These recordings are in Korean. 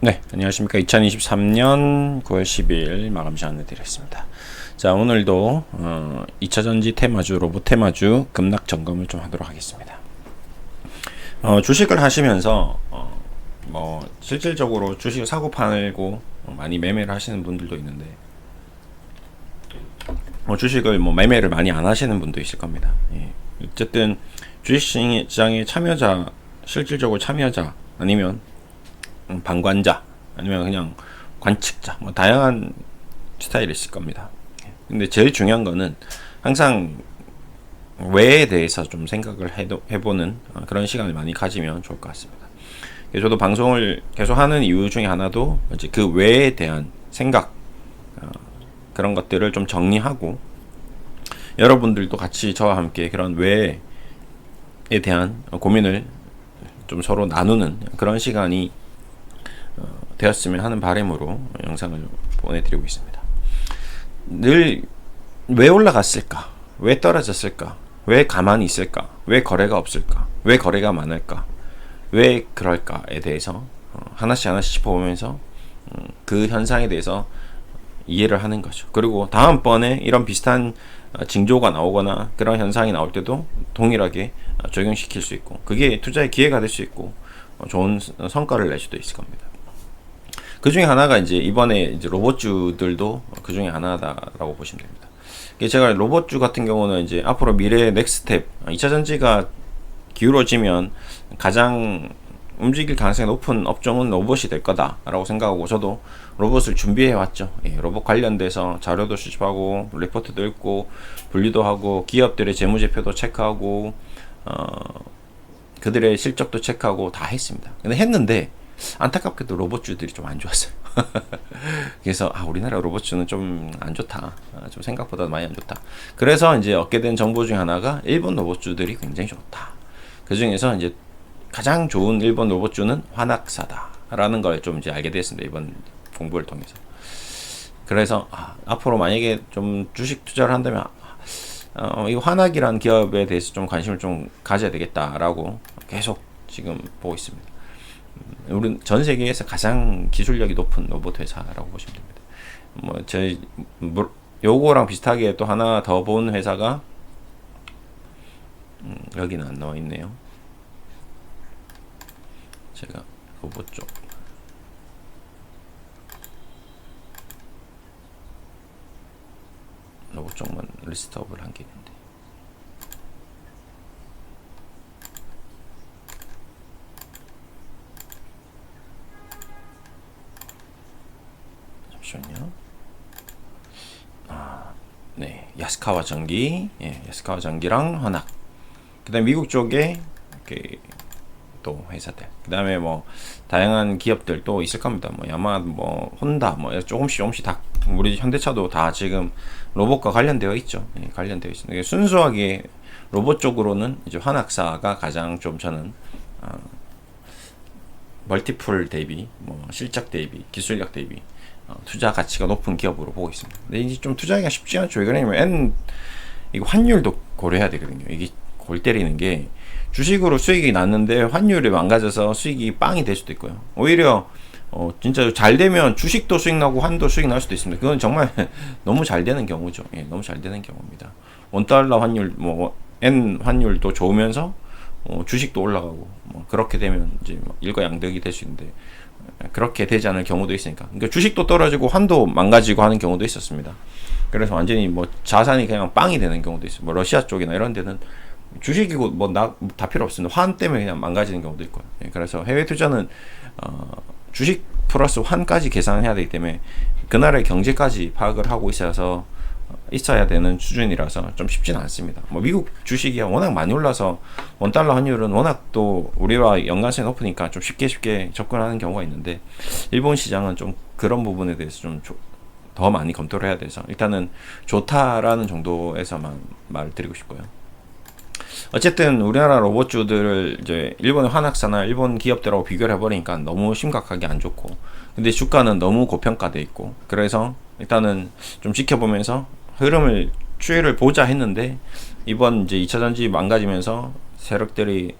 네, 안녕하십니까. 2023년 9월 10일 마감 시간을 드리겠습니다. 자, 오늘도 2차전지 테마주, 로봇 테마주 급락 점검을 좀 하도록 하겠습니다. 주식을 하시면서 실질적으로 주식을 사고 팔고 많이 매매를 하시는 분들도 있는데 주식을 매매를 많이 안 하시는 분도 있을 겁니다. 예. 어쨌든 주식시장의 참여자, 실질적으로 참여자 아니면 방관자 아니면 그냥 관측자 다양한 스타일이 있을 겁니다. 근데 제일 중요한 거는 항상 왜에 대해서 좀 생각을 해보는 그런 시간을 많이 가지면 좋을 것 같습니다. 저도 방송을 계속 하는 이유 중에 하나도 이제 그 왜에 대한 생각 그런 것들을 좀 정리하고 여러분들도 같이 저와 함께 그런 왜에 대한 고민을 좀 서로 나누는 그런 시간이 되었으면 하는 바람으로 영상을 보내드리고 있습니다. 늘 왜 올라갔을까? 왜 떨어졌을까? 왜 가만히 있을까? 왜 거래가 없을까? 왜 거래가 많을까? 왜 그럴까에 대해서 하나씩 짚어보면서 그 현상에 대해서 이해를 하는 거죠. 그리고 다음번에 이런 비슷한 징조가 나오거나 그런 현상이 나올 때도 동일하게 적용시킬 수 있고 그게 투자의 기회가 될 수 있고 좋은 성과를 낼 수도 있을 겁니다. 그 중에 하나가 이번에 로봇주들도 그 중에 하나다라고 보시면 됩니다. 제가 로봇주 같은 경우는 앞으로 미래의 넥스텝 2차 전지가 기울어지면 가장 움직일 가능성이 높은 업종은 로봇이 될 거다라고 생각하고 저도 로봇을 준비해 왔죠. 로봇 관련돼서 자료도 수집하고 리포트도 읽고 분류도 하고 기업들의 재무제표도 체크하고 그들의 실적도 체크하고 다 했습니다. 근데 했는데 안타깝게도 로봇주들이 좀 안 좋았어요. 그래서 우리나라 로봇주는 좀 안 좋다. 좀 생각보다 많이 안 좋다. 그래서 얻게 된 정보 중 하나가 일본 로봇주들이 굉장히 좋다. 그 중에서 가장 좋은 일본 로봇주는 환학사다라는 걸 좀 알게 됐습니다. 이번 공부를 통해서. 그래서 앞으로 만약에 좀 주식 투자를 한다면 이 환학이라는 기업에 대해서 좀 관심을 좀 가져야 되겠다라고 계속 지금 보고 있습니다. 우리 전 세계에서 가장 기술력이 높은 로봇 회사라고 보시면 됩니다. 저희 요거랑 비슷하게 또 하나 더 본 회사가 여기는 안 나와 있네요. 제가 로봇 쪽만 리스트업을 한 게 있는데. 잠시만요. 네, 야스카와 전기, 야스카와 전기랑 헌학. 그다음 미국 쪽에 또 회사들. 그다음에 다양한 기업들 또 있을 겁니다. 야마, 혼다, 조금씩 다 우리 현대차도 다 지금 로봇과 관련되어 있죠. 관련되어 있습니다. 순수하게 로봇 쪽으로는 환학사가 가장 좀 저는 멀티플 대비, 실적 대비, 기술력 대비 투자 가치가 높은 기업으로 보고 있습니다. 근데 좀 투자하기가 쉽지 않죠. 왜 그러냐면 이거 환율도 고려해야 되거든요. 이게 골 때리는 게 주식으로 수익이 났는데 환율이 망가져서 수익이 빵이 될 수도 있고요. 오히려 진짜 잘 되면 주식도 수익 나고 환도 수익 날 수도 있습니다. 그건 정말 너무 잘 되는 경우죠. 너무 잘 되는 경우입니다. 원달러 환율, 엔 환율도 좋으면서 주식도 올라가고 그렇게 되면 일거양득이 될 수 있는데 그렇게 되지 않을 경우도 있으니까. 그러니까 주식도 떨어지고 환도 망가지고 하는 경우도 있었습니다. 그래서 완전히 자산이 그냥 빵이 되는 경우도 있어요. 러시아 쪽이나 이런 데는 주식이고 다 필요 없습니다. 환 때문에 그냥 망가지는 경우도 있고요. 그래서 해외 투자는 주식 플러스 환까지 계산해야 되기 때문에 그 나라의 경제까지 파악을 하고 있어야 되는 수준이라서 좀 쉽지는 않습니다. 미국 주식이 워낙 많이 올라서 원달러 환율은 워낙 또 우리와 연관성이 높으니까 좀 쉽게 접근하는 경우가 있는데 일본 시장은 좀 그런 부분에 대해서 좀 더 많이 검토를 해야 돼서 일단은 좋다라는 정도에서만 말드리고 싶고요. 어쨌든 우리나라 로봇주들을 일본의 환학사나 일본 기업들하고 비교를 해버리니까 너무 심각하게 안 좋고 근데 주가는 너무 고평가돼 있고 그래서 일단은 좀 지켜보면서 흐름을 추이를 보자 했는데 이번 2차전지 망가지면서 세력들이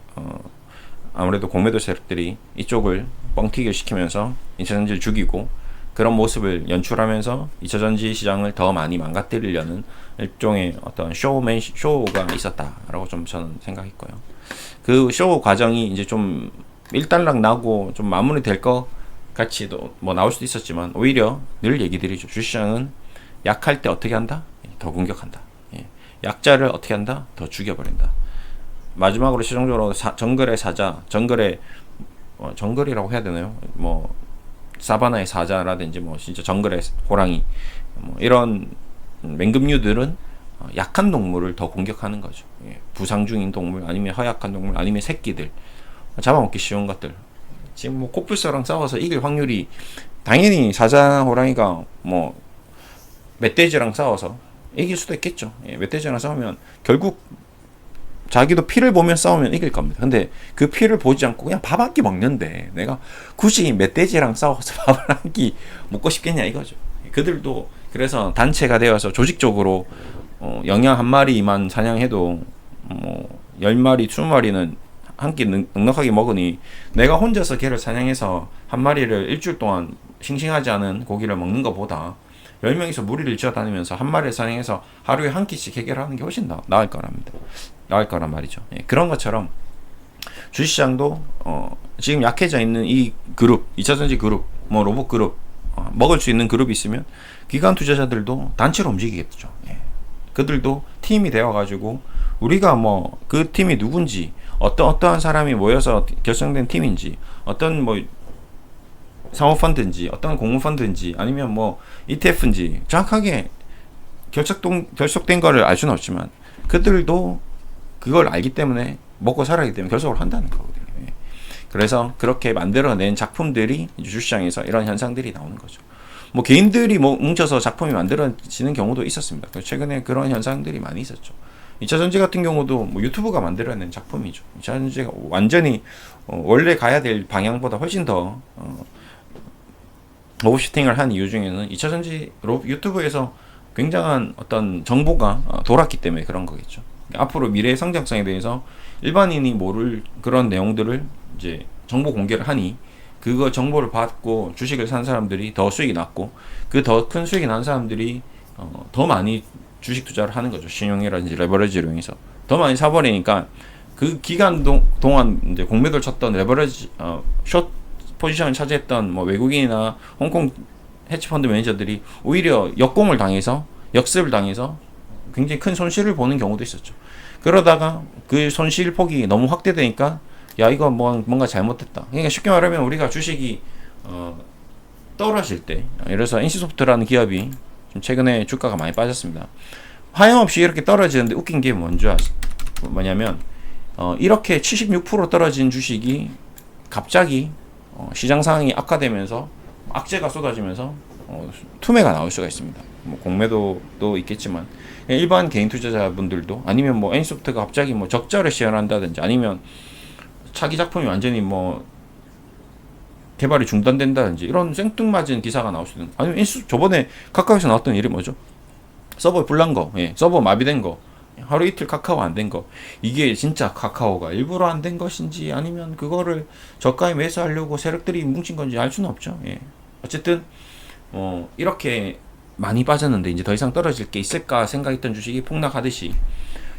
아무래도 공매도 세력들이 이쪽을 뻥튀기를 시키면서 2차전지를 죽이고 그런 모습을 연출하면서 2차전지 시장을 더 많이 망가뜨리려는 일종의 어떤 쇼가 있었다라고 좀 저는 생각했고요. 그 쇼 과정이 이제 좀 일단락 나고 좀 마무리될 것 같이도 뭐 나올 수도 있었지만 오히려 늘 얘기 드리죠. 주시장은 약할 때 어떻게 한다? 더 공격한다. 예. 약자를 어떻게 한다? 더 죽여버린다. 마지막으로 최종적으로 정글의 사자, 정글이라고 해야 되나요? 뭐 사바나의 사자라든지 뭐 진짜 정글의 호랑이 뭐 이런 맹금류들은 약한 동물을 더 공격하는 거죠. 예. 부상 중인 동물 아니면 허약한 동물 아니면 새끼들 잡아먹기 쉬운 것들. 지금 뭐 코뿔소랑 싸워서 이길 확률이 당연히 사자 호랑이가 뭐 멧돼지랑 싸워서 이길 수도 있겠죠. 예. 멧돼지랑 싸우면 결국 자기도 피를 보면 싸우면 이길 겁니다. 근데 그 피를 보지 않고 그냥 밥 한 끼 먹는데 내가 굳이 멧돼지랑 싸워서 밥을 한 끼 먹고 싶겠냐 이거죠. 그들도 그래서 단체가 되어서 조직적으로 영양 한 마리만 사냥해도 뭐 10마리, 20마리는 한 끼 넉넉하게 먹으니 내가 혼자서 개를 사냥해서 한 마리를 일주일 동안 싱싱하지 않은 고기를 먹는 것보다 10명이서 무리를 지어 다니면서 한 마리를 사냥해서 하루에 한 끼씩 해결하는 게 훨씬 나을 거랍니다. 나을 거란 말이죠. 예, 그런 것처럼 주식시장도 지금 약해져 있는 이 그룹, 2차전지 그룹, 뭐 로봇 그룹, 먹을 수 있는 그룹이 있으면 기관 투자자들도 단체로 움직이겠죠. 예. 그들도 팀이 되어가지고 우리가 뭐 그 팀이 누군지 어떠한 사람이 모여서 결성된 팀인지 어떤 뭐 사모펀드인지 어떤 공모펀드인지 아니면 뭐 ETF인지 정확하게 결속된 거를 알 수는 없지만 그들도 그걸 알기 때문에 먹고 살아야 되면 결속을 한다는 거거든요. 예. 그래서 그렇게 만들어낸 작품들이 주시장에서 이런 현상들이 나오는 거죠. 뭐 개인들이 뭐 뭉쳐서 작품이 만들어지는 경우도 있었습니다. 최근에 그런 현상들이 많이 있었죠. 2차전지 같은 경우도 뭐 유튜브가 만들어낸 작품이죠. 2차전지가 완전히 원래 가야 될 방향보다 훨씬 더 오버슈팅을 한 이유 중에는 2차전지 유튜브에서 굉장한 어떤 정보가 돌았기 때문에 그런 거겠죠. 앞으로 미래의 성장성에 대해서 일반인이 모를 그런 내용들을 이제 정보 공개를 하니 그거 정보를 받고 주식을 산 사람들이 더 수익이 났고 그 더 큰 수익이 난 사람들이 더 많이 주식 투자를 하는 거죠. 신용이라든지 레버리지를 이용해서 더 많이 사버리니까 그 기간 동안 이제 공매도를 쳤던 레버리지 숏 포지션을 차지했던 뭐 외국인이나 홍콩 헤지펀드 매니저들이 오히려 역공을 당해서 역습을 당해서 굉장히 큰 손실을 보는 경우도 있었죠. 그러다가 그 손실 폭이 너무 확대되니까 야 이거 뭔가 잘못됐다. 그러니까 쉽게 말하면 우리가 주식이 떨어질 때, 그래서 NC소프트라는 기업이 좀 최근에 주가가 많이 빠졌습니다. 하염없이 이렇게 떨어지는데 웃긴 게 뭐냐면 이렇게 76% 떨어진 주식이 갑자기 시장 상황이 악화되면서 악재가 쏟아지면서 투매가 나올 수가 있습니다. 뭐 공매도도 있겠지만 일반 개인 투자자분들도 아니면 뭐 NC소프트가 갑자기 뭐 적자를 시현한다든지 아니면 차기 작품이 완전히 뭐 개발이 중단된다든지 이런 생뚱맞은 기사가 나올 수 있는. 아니면 저번에 카카오에서 나왔던 일이 뭐죠? 서버 불난 거, 예, 서버 마비된 거, 하루 이틀 카카오 안 된 거. 이게 진짜 카카오가 일부러 안 된 것인지 아니면 그거를 저가에 매수하려고 세력들이 뭉친 건지 알 수는 없죠. 예. 어쨌든 이렇게 많이 빠졌는데 이제 더 이상 떨어질 게 있을까 생각했던 주식이 폭락하듯이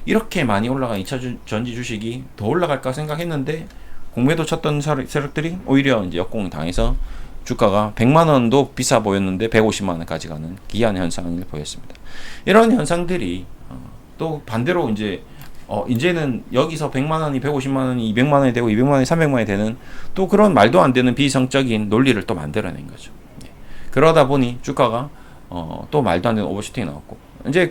이렇게 많이 올라간 2차 전지 주식이 더 올라갈까 생각했는데 공매도 쳤던 세력들이 오히려 이제 역공을 당해서 주가가 100만 원도 비싸 보였는데 150만 원까지 가는 기이한 현상을 보였습니다. 이런 현상들이 또 반대로 이제는 여기서 100만 원이 150만 원이 200만 원이 되고 200만 원이 300만 원이 되는 또 그런 말도 안 되는 비이성적인 논리를 또 만들어낸 거죠. 그러다 보니 주가가 또 말도 안 되는 오버슈팅이 나왔고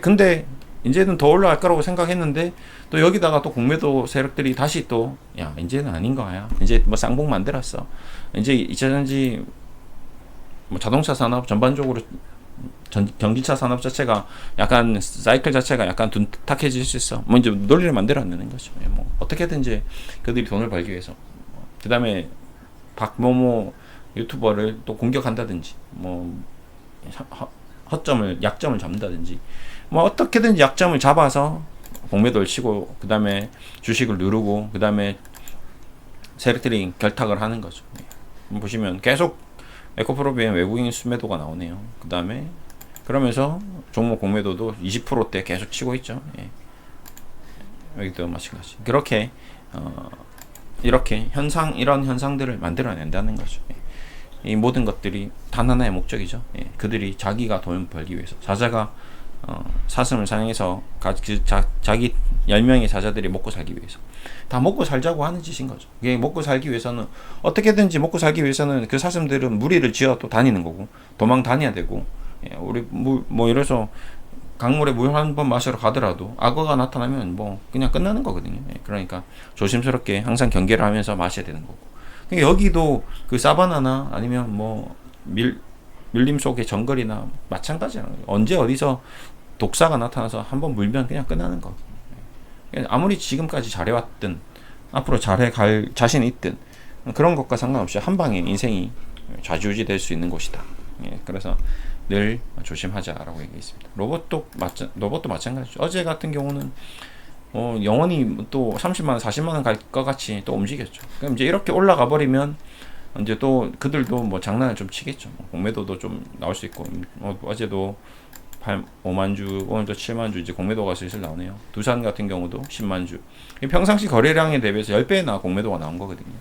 근데 이제는 더 올라갈 거라고 생각했는데 또 여기다가 또 공매도 세력들이 다시 또 야 이제는 아닌 거야. 이제 뭐 쌍봉 만들었어. 이제 2차전지 뭐 자동차 산업 전반적으로 전기차 산업 자체가 약간 사이클 자체가 약간 둔탁해질 수 있어. 뭐 이제 논리를 만들어내는 거죠. 뭐 어떻게든지 그들이 돈을 벌기 위해서. 그다음에 박모모 유튜버를 또 공격한다든지 뭐 약점을 잡는다든지 뭐 어떻게든지 약점을 잡아서 공매도를 치고 그 다음에 주식을 누르고 그 다음에 세력들이 결탁을 하는 거죠. 보시면 계속 에코프로비엔 외국인 순매도가 나오네요. 그 다음에 그러면서 종목 공매도도 20%대 계속 치고 있죠. 예. 여기도 마찬가지. 그렇게 이렇게 이런 현상들을 만들어낸다는 거죠. 예. 이 모든 것들이 단 하나의 목적이죠. 예. 그들이 자기가 돈을 벌기 위해서, 사자가 사슴을 사냥해서 자기 10명의 사자들이 먹고 살기 위해서, 다 먹고 살자고 하는 짓인 거죠. 이게 먹고 살기 위해서는, 어떻게든지 먹고 살기 위해서는 그 사슴들은 무리를 지어 또 다니는 거고, 도망 다녀야 되고, 예, 우리 뭐 이래서 강물에 물 한 번 마시러 가더라도 악어가 나타나면 뭐 그냥 끝나는 거거든요. 예, 그러니까 조심스럽게 항상 경계를 하면서 마셔야 되는 거고. 그러니까 여기도 그 사바나나 아니면 뭐 밀림 속의 정글이나 마찬가지예요. 언제 어디서 독사가 나타나서 한번 물면 그냥 끝나는 거. 아무리 지금까지 잘해왔든 앞으로 잘해갈 자신이 있든 그런 것과 상관없이 한 방에 인생이 좌지우지 될 수 있는 곳이다. 예, 그래서 늘 조심하자라고 얘기했습니다. 로봇도 마찬가지죠. 어제 같은 경우는 영원히 또 30만 원, 40만 원 갈 것 같이 또 움직였죠. 그럼 이제 이렇게 올라가 버리면 이제 또 그들도 뭐 장난을 좀 치겠죠. 공매도도 좀 나올 수 있고, 어제도 5만 주, 오늘도 7만 주, 이제 공매도가 슬슬 나오네요. 두산 같은 경우도 10만 주. 평상시 거래량에 대비해서 10배나 공매도가 나온 거거든요.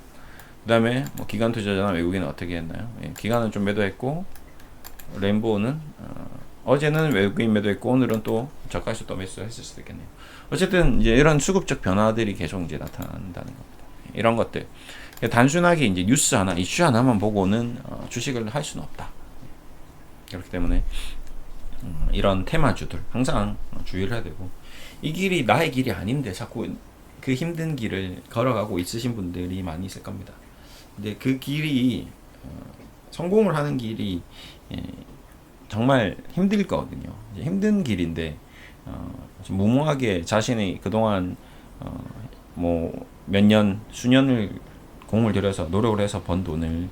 그 다음에 뭐 기관 투자자나 외국인은 어떻게 했나요? 예, 기관은 좀 매도했고, 레인보우는 어제는 외국인 매도했고, 오늘은 또 저가에서 또 매수했을 수도 있겠네요. 어쨌든 이제 이런 수급적 변화들이 계속 이제 나타난다는 겁니다. 이런 것들. 단순하게 이제 뉴스 하나, 이슈 하나만 보고는 주식을 할 수는 없다. 그렇기 때문에 이런 테마주들 항상 주의를 해야 되고, 이 길이 나의 길이 아닌데 자꾸 그 힘든 길을 걸어가고 있으신 분들이 많이 있을 겁니다. 근데 그 길이 성공을 하는 길이 정말 힘들 거거든요. 힘든 길인데 무모하게 자신이 그동안 뭐 몇 년, 수년을 공을 들여서 노력을 해서 번 돈을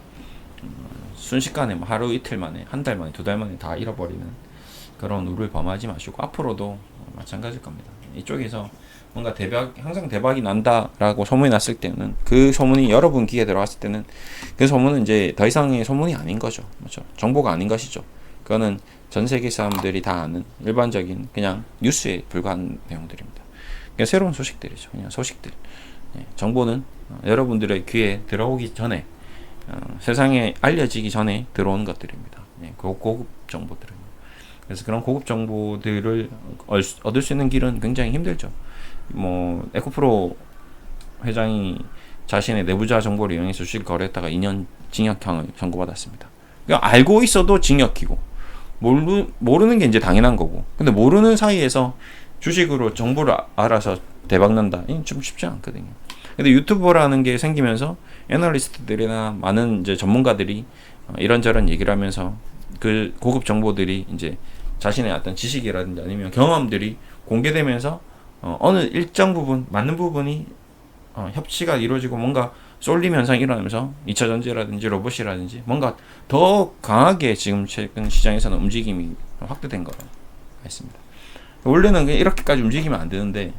순식간에 뭐 하루 이틀 만에, 한 달 만에, 두 달 만에 다 잃어버리는 그런 우를 범하지 마시고, 앞으로도 마찬가지일 겁니다. 이쪽에서 뭔가 항상 대박이 난다라고 소문이 났을 때는, 그 소문이 여러분 귀에 들어왔을 때는 그 소문은 이제 더 이상의 소문이 아닌 거죠. 그렇죠? 정보가 아닌 것이죠. 그거는 전 세계 사람들이 다 아는 일반적인 그냥 뉴스에 불과한 내용들입니다. 그러니까 새로운 소식들이죠. 그냥 소식들. 정보는 여러분들의 귀에 들어오기 전에, 세상에 알려지기 전에 들어오는 것들입니다. 고급 정보들은. 그래서 그런 고급 정보들을 얻을 수 있는 길은 굉장히 힘들죠. 뭐 에코프로 회장이 자신의 내부자 정보를 이용해서 주식 거래했다가 2년 징역형을 선고받았습니다. 그러니까 알고 있어도 징역이고, 모르는 게 이제 당연한 거고, 근데 모르는 사이에서 주식으로 정보를 알아서 대박난다, 좀 쉽지 않거든요. 근데 유튜버라는 게 생기면서 애널리스트들이나 많은 이제 전문가들이 이런저런 얘기를 하면서 그 고급 정보들이 이제 자신의 어떤 지식이라든지 아니면 경험들이 공개되면서 어느 일정 부분, 맞는 부분이 협치가 이루어지고 뭔가 쏠림 현상이 일어나면서 2차 전지라든지 로봇이라든지 뭔가 더 강하게 지금 최근 시장에서는 움직임이 확대된 거가 있습니다. 원래는 이렇게까지 움직이면 안 되는데,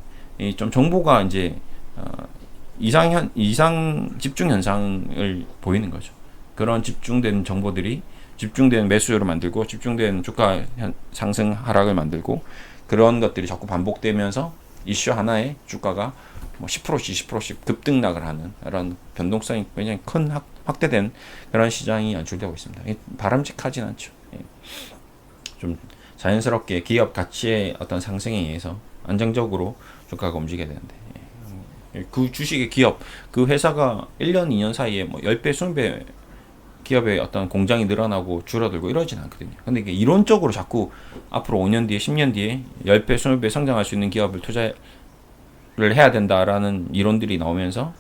좀 정보가 이제 이상 집중 현상을 보이는 거죠. 그런 집중된 정보들이 집중된 매수를 만들고, 집중된 주가 상승 하락을 만들고, 그런 것들이 자꾸 반복되면서 이슈 하나에 주가가 뭐 10%씩 20%씩 급등락을 하는 그런 변동성이 굉장히 큰 확대된 그런 시장이 연출되고 있습니다. 바람직하진 않죠. 좀 자연스럽게 기업 가치의 어떤 상승에 의해서 안정적으로 주가가 움직여야 되는데, 그 주식의 기업, 그 회사가 1년, 2년 사이에 뭐 10배, 20배 기업의 어떤 공장이 늘어나고 줄어들고 이러진 않거든요. 근데 이게 이론적으로 자꾸 앞으로 5년 뒤에, 10년 뒤에 10배, 20배 성장할 수 있는 기업을 투자를 해야 된다라는 이론들이 나오면서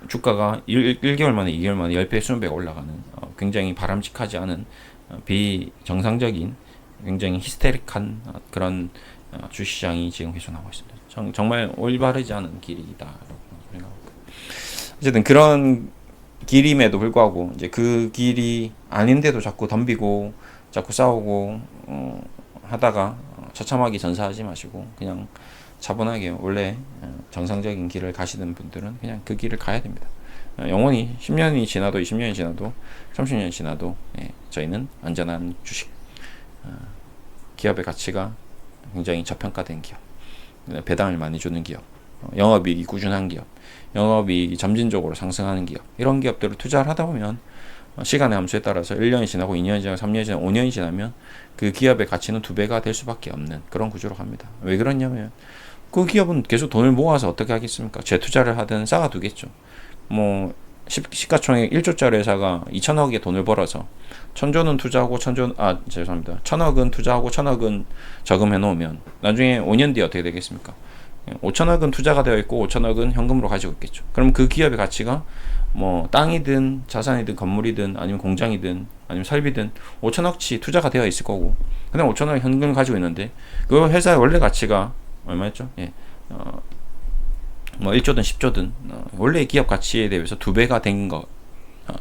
주가가 1개월 만에, 2개월 만에 10배, 20배가 올라가는 굉장히 바람직하지 않은 비정상적인, 굉장히 히스테릭한 그런 주시장이 지금 계속 나오고 있습니다. 정말 올바르지 않은 길이다라고 생각합니다. 어쨌든 그런 길임에도 불구하고 이제 그 길이 아닌데도 자꾸 덤비고 자꾸 싸우고 하다가 처참하게 전사하지 마시고, 그냥 차분하게 원래 정상적인 길을 가시는 분들은 그냥 그 길을 가야 됩니다. 영원히 10년이 지나도 20년이 지나도 30년이 지나도 저희는 안전한 주식, 기업의 가치가 굉장히 저평가된 기업, 배당을 많이 주는 기업, 영업이익이 꾸준한 기업, 영업이익이 점진적으로 상승하는 기업, 이런 기업들을 투자를 하다 보면 시간의 함수에 따라서 1년이 지나고 2년이 지나고 3년이 지나고 5년이 지나면 그 기업의 가치는 2배가 될 수밖에 없는 그런 구조로 갑니다. 왜 그러냐면 그 기업은 계속 돈을 모아서 어떻게 하겠습니까? 재투자를 하든 쌓아두겠죠. 뭐 시가총액 1조짜리 회사가 2천억의 돈을 벌어서 1,000조는 투자하고 1,000억은 투자하고 1,000억은 저금해 놓으면 나중에 5년 뒤에 어떻게 되겠습니까? 5천억은 투자가 되어 있고 5천억은 현금으로 가지고 있겠죠. 그럼 그 기업의 가치가 뭐 땅이든 자산이든 건물이든 아니면 공장이든 아니면 설비든 5천억치 투자가 되어 있을 거고, 그다음 5천억 현금을 가지고 있는데 그 회사의 원래 가치가 얼마였죠? 뭐 1조든 10조든 원래 기업 가치에 대해서 2배가 된 거,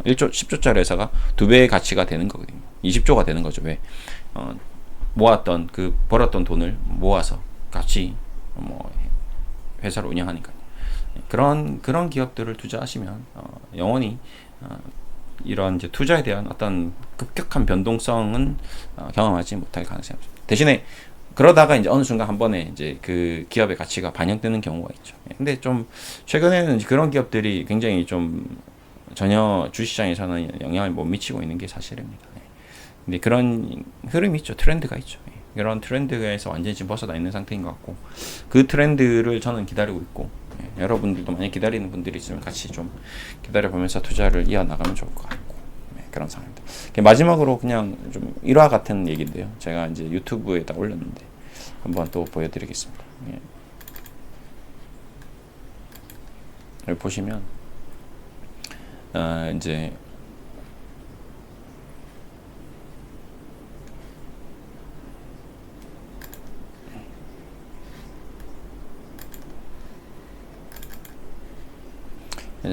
1조 10조짜리 회사가 2배의 가치가 되는 거거든요. 20조가 되는 거죠. 왜? 모았던 그 벌었던 돈을 모아서 같이 뭐 회사를 운영하니까. 그런 기업들을 투자하시면 영원히 이런 이제 투자에 대한 어떤 급격한 변동성은 경험하지 못할 가능성이 없습니다. 대신에 그러다가 이제 어느 순간 한 번에 이제 그 기업의 가치가 반영되는 경우가 있죠. 근데 좀 최근에는 그런 기업들이 굉장히 좀 전혀 주식시장에서는 영향을 못 미치고 있는 게 사실입니다. 근데 그런 흐름이 있죠. 트렌드가 있죠. 이런 트렌드에서 완전히 지금 벗어나 있는 상태인 것 같고, 그 트렌드를 저는 기다리고 있고, 여러분들도 만약 기다리는 분들이 있으면 같이 좀 기다려보면서 투자를 이어나가면 좋을 것 같고, 그런 상황입니다. 마지막으로 그냥 좀 일화 같은 얘기인데요. 제가 이제 유튜브에다 올렸는데 한번 또 보여드리겠습니다. 여기 보시면 이제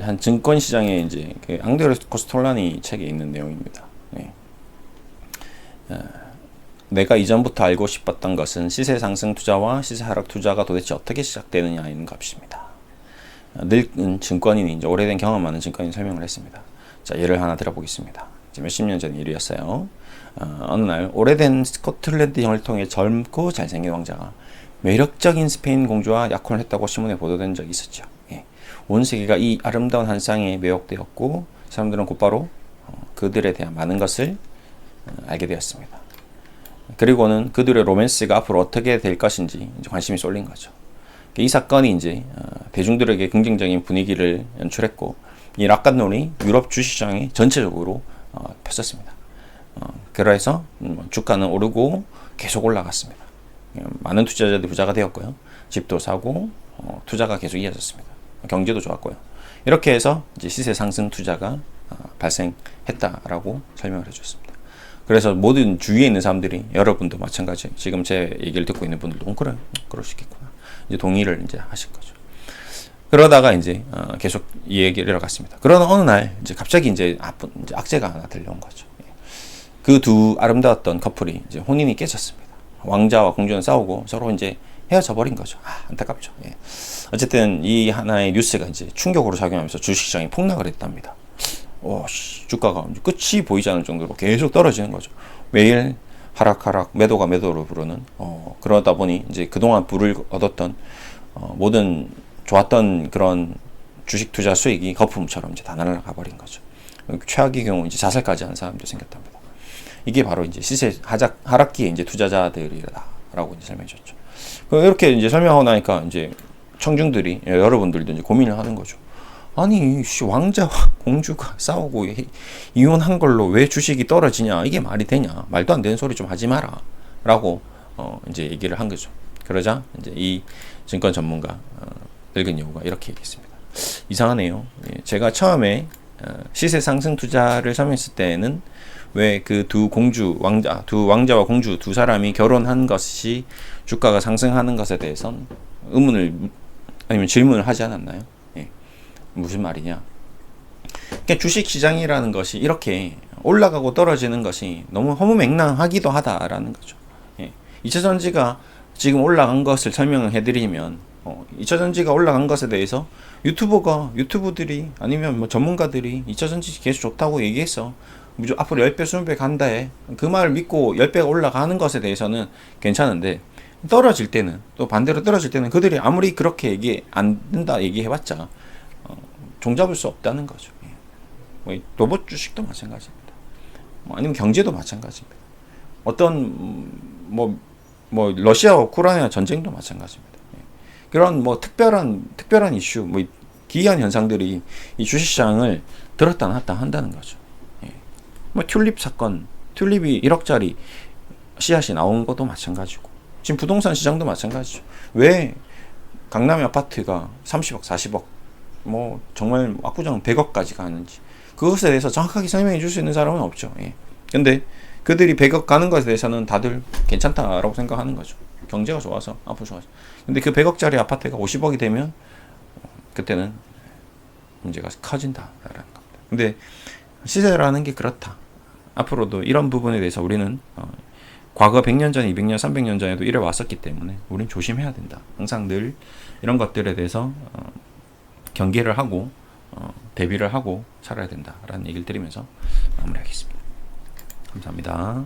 한 증권 시장에 이제 그 앙드레 코스톨라니 책에 있는 내용입니다. 내가 이전부터 알고 싶었던 것은 시세 상승 투자와 시세 하락 투자가 도대체 어떻게 시작되느냐인 값입니다. 늙은 증권인이 이제 오래된 경험 많은 증권인 설명을 했습니다. 자, 예를 하나 들어보겠습니다. 몇십 년 전 일이었어요. 어느 날 오래된 스코틀랜드 혈통의 젊고 잘생긴 왕자가 매력적인 스페인 공주와 약혼을 했다고 신문에 보도된 적이 있었죠. 온 세계가 이 아름다운 한 쌍에 매혹되었고 사람들은 곧바로 그들에 대한 많은 것을 알게 되었습니다. 그리고는 그들의 로맨스가 앞으로 어떻게 될 것인지 이제 관심이 쏠린 거죠. 이 사건이 이제 대중들에게 긍정적인 분위기를 연출했고, 이 락간론이 유럽 주식시장에 전체적으로 폈었습니다. 그래서 주가는 오르고 계속 올라갔습니다. 많은 투자자들이 부자가 되었고요. 집도 사고 투자가 계속 이어졌습니다. 경제도 좋았고요. 이렇게 해서 이제 시세 상승 투자가 발생했다라고 설명을 해줬습니다. 그래서 모든 주위에 있는 사람들이, 여러분도 마찬가지, 지금 제 얘기를 듣고 있는 분들도 그래, 그럴 수 있겠구나, 이제 동의를 이제 하실 거죠. 그러다가 이제 계속 이 얘기를 이어갔습니다. 그러나 어느 날 이제 갑자기 이제 악재가 하나 들려온 거죠. 그 두 아름다웠던 커플이 이제 혼인이 깨졌습니다. 왕자와 공주는 싸우고 서로 이제 헤어져 버린 거죠. 안타깝죠. 어쨌든 이 하나의 뉴스가 이제 충격으로 작용하면서 주식시장이 폭락을 했답니다. 주가가 끝이 보이지 않을 정도로 계속 떨어지는 거죠. 매일 하락, 매도가 매도로 부르는, 그러다 보니 이제 그동안 부를 얻었던 모든 좋았던 그런 주식 투자 수익이 거품처럼 이제 다 날아가 버린 거죠. 최악의 경우 이제 자살까지 한 사람도 생겼답니다. 이게 바로 이제 시세 하락기에 이제 투자자들이라고 이제 설명해 줬죠. 이렇게 이제 설명하고 나니까 이제 청중들이, 여러분들도 이제 고민을 하는 거죠. 아니, 왕자와 공주가 싸우고 이혼한 걸로 왜 주식이 떨어지냐? 이게 말이 되냐? 말도 안 되는 소리 좀 하지 마라. 라고 이제 얘기를 한 거죠. 그러자 이제 이 증권 전문가 늙은 여우가 이렇게 얘기했습니다. 이상하네요. 제가 처음에 시세 상승 투자를 설명했을 때는 왜 그 두 왕자와 공주 두 사람이 결혼한 것이 주가가 상승하는 것에 대해선 의문을 아니면 질문을 하지 않았나요? 무슨 말이냐? 그러니까 주식 시장이라는 것이 이렇게 올라가고 떨어지는 것이 너무 허무맹랑하기도 하다라는 거죠. 2차전지가 지금 올라간 것을 설명을 해드리면 2차전지가 올라간 것에 대해서 유튜브들이 아니면 뭐 전문가들이 2차전지 계속 좋다고 얘기했어. 앞으로 10배, 20배 간다 해. 그 말을 믿고 10배가 올라가는 것에 대해서는 괜찮은데, 떨어질 때는, 또 반대로 떨어질 때는 그들이 아무리 그렇게 안 된다 얘기해봤자, 종잡을 수 없다는 거죠. 뭐 로봇 주식도 마찬가지입니다. 아니면 경제도 마찬가지입니다. 어떤, 러시아와 우크라이나 전쟁도 마찬가지입니다. 그런 특별한 이슈, 기이한 현상들이 이 주식시장을 들었다 놨다 한다는 거죠. 튤립 사건, 튤립이 1억짜리 씨앗이 나온 것도 마찬가지고, 지금 부동산 시장도 마찬가지죠. 왜 강남의 아파트가 30억, 40억, 정말 압구정 100억까지 가는지, 그것에 대해서 정확하게 설명해 줄 수 있는 사람은 없죠. 근데 그들이 100억 가는 것에 대해서는 다들 괜찮다라고 생각하는 거죠. 경제가 좋아서, 앞으로 좋아서. 근데 그 100억짜리 아파트가 50억이 되면, 그때는 문제가 커진다라는 겁니다. 근데 시세라는 게 그렇다. 앞으로도 이런 부분에 대해서 우리는 과거 100년 전, 200년, 300년 전에도 이래 왔었기 때문에 우린 조심해야 된다. 항상 늘 이런 것들에 대해서 경계를 하고 대비를 하고 살아야 된다라는 얘기를 드리면서 마무리하겠습니다. 감사합니다.